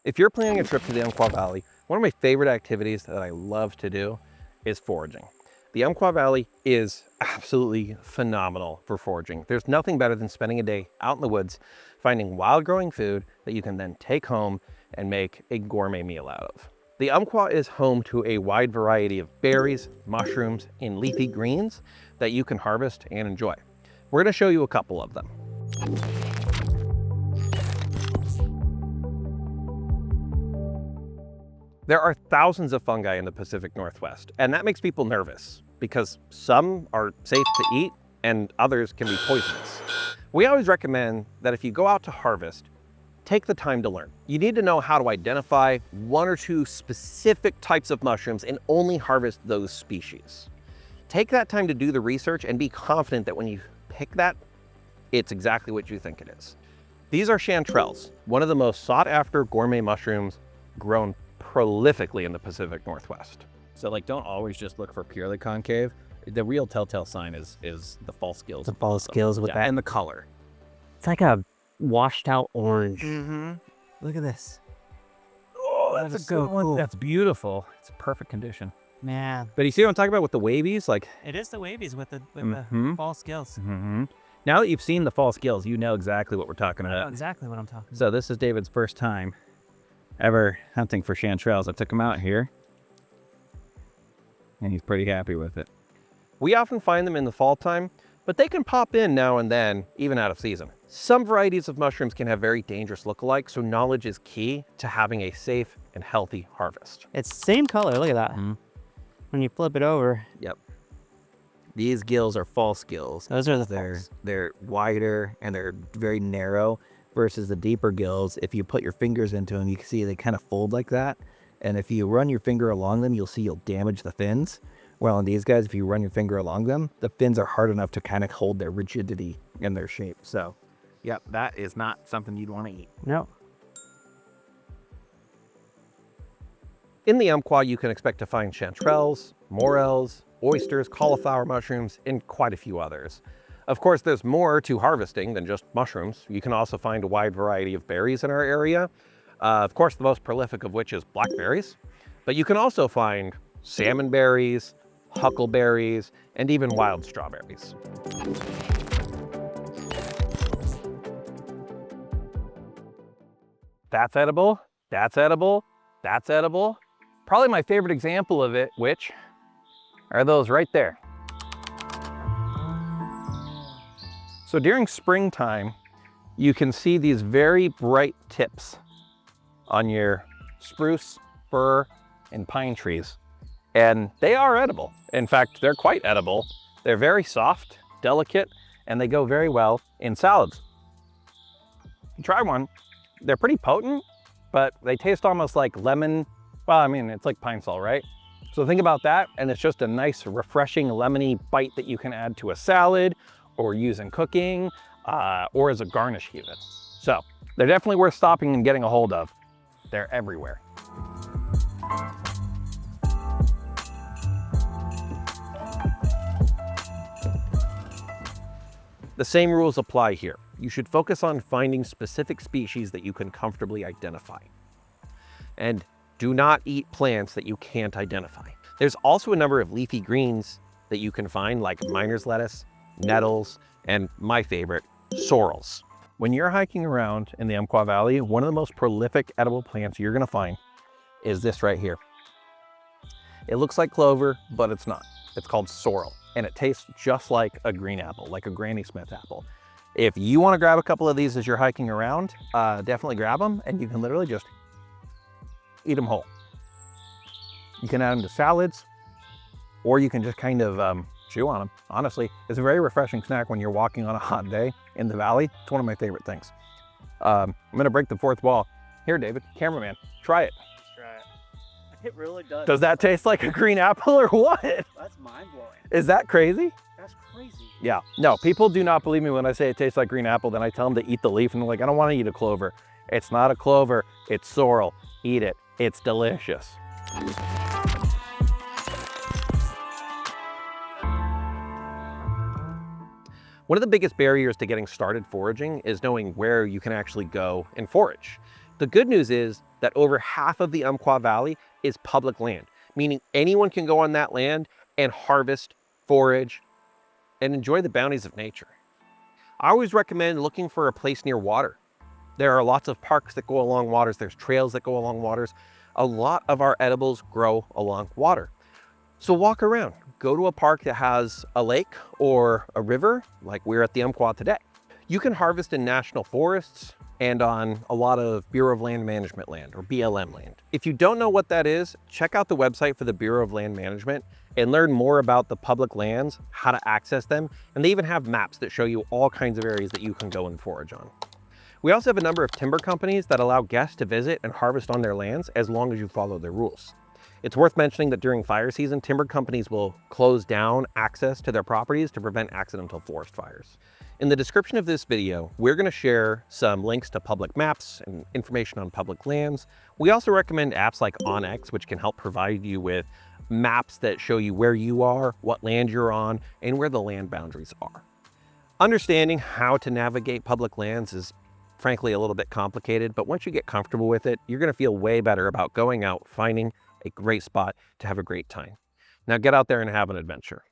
If you're planning a trip to the Umpqua Valley, one of my favorite activities that I love to do is foraging. The Umpqua Valley is absolutely phenomenal for foraging. There's nothing better than spending a day out in the woods, finding wild growing food that you can then take home and make a gourmet meal out of. The Umpqua is home to a wide variety of berries, mushrooms, and leafy greens that you can harvest and enjoy. We're going to show you a couple of them. There are thousands of fungi in the Pacific Northwest, and that makes people nervous because some are safe to eat and others can be poisonous. We always recommend that if you go out to harvest, take the time to learn. You need to know how to identify one or two specific types of mushrooms and only harvest those species. Take that time to do the research and be confident that when you pick that, it's exactly what you think it is. These are chanterelles, one of the most sought after gourmet mushrooms grown prolifically in the Pacific Northwest. So like, don't always just look for purely concave. The real telltale sign is the false gills. The false gills with that. And the color. It's like a washed out orange. Mm-hmm. Look at this. Oh, that's a good one. Cool. That's beautiful. It's perfect condition. Man. But you see what I'm talking about with the wavies? Like, It is the wavies with the false gills. mm-hmm. Now that you've seen the false gills, you know exactly what we're talking I know about. exactly what I'm talking about. So this is David's first time ever hunting for chanterelles. I took him out here, and he's pretty happy with it. We often find them in the fall time, but they can pop in now and then, even out of season. Some varieties of mushrooms can have very dangerous lookalikes, so knowledge is key to having a safe and healthy harvest. It's same color. Look at that. Mhm. When you flip it over, Yep. These gills are false gills. those are the They're false. they're wider and they're very narrow versus the deeper gills. If you put your fingers into them, you can see they kind of fold like that. And if you run your finger along them, you'll see you'll damage the fins. Well, in these guys, if you run your finger along them, the fins are hard enough to kind of hold their rigidity and their shape. So, yep, that is not something you'd want to eat. No. In the Umpqua, you can expect to find chanterelles, morels, oysters, cauliflower mushrooms, and quite a few others. Of course, there's more to harvesting than just mushrooms. You can also find a wide variety of berries in our area. Of course, the most prolific of which is blackberries, but you can also find salmon berries, huckleberries, and even wild strawberries. That's edible, that's edible, that's edible. Probably my favorite example of it, which are those right there. So during springtime, you can see these very bright tips on your spruce, fir, and pine trees. And they are edible. In fact, they're quite edible. They're very soft, delicate, and they go very well in salads. Try one. They're pretty potent, but they taste almost like lemon. Well, I mean, it's like pine sol, right? So think about that, and it's just a nice, refreshing, lemony bite that you can add to a salad or use in cooking, or as a garnish even. So they're definitely worth stopping and getting a hold of. They're everywhere. The same rules apply here. You should focus on finding specific species that you can comfortably identify. And do not eat plants that you can't identify. There's also a number of leafy greens that you can find, like miner's lettuce, nettles, and my favorite, sorrels. When you're hiking around in the Umpqua Valley, one of the most prolific edible plants you're gonna find is this right here. It looks like clover, but it's not. It's called sorrel, and it tastes just like a green apple, like a Granny Smith apple. If you wanna grab a couple of these as you're hiking around, definitely grab them, and you can literally just eat them whole. You can add them to salads, or you can just kind of chew on them. Honestly, it's a very refreshing snack when you're walking on a hot day in the valley. It's one of my favorite things. I'm gonna break the fourth wall. Here, David, cameraman, try it. Try it. It really does. Does that taste like a green apple or what? That's mind-blowing. Is that crazy? That's crazy. Yeah, no, people do not believe me when I say it tastes like green apple. Then I tell them to eat the leaf and they're like, I don't want to eat a clover. It's not a clover, it's sorrel. Eat it, it's delicious. One of the biggest barriers to getting started foraging is knowing where you can actually go and forage. The good news is that over half of the Umpqua Valley is public land, meaning anyone can go on that land and harvest, forage, and enjoy the bounties of nature. I always recommend looking for a place near water. There are lots of parks that go along waters. There's trails that go along waters. A lot of our edibles grow along water. So walk around, go to a park that has a lake or a river, like we're at the Umpqua today. You can harvest in national forests and on a lot of Bureau of Land Management land, or BLM land. If you don't know what that is, check out the website for the Bureau of Land Management and learn more about the public lands, how to access them, and they even have maps that show you all kinds of areas that you can go and forage on. We also have a number of timber companies that allow guests to visit and harvest on their lands as long as you follow their rules. It's worth mentioning that during fire season, timber companies will close down access to their properties to prevent accidental forest fires. In the description of this video, we're going to share some links to public maps and information on public lands. We also recommend apps like onX, which can help provide you with maps that show you where you are, what land you're on, and where the land boundaries are. Understanding how to navigate public lands is frankly a little bit complicated, but once you get comfortable with it, you're going to feel way better about going out, finding a great spot to have a great time. Now get out there and have an adventure.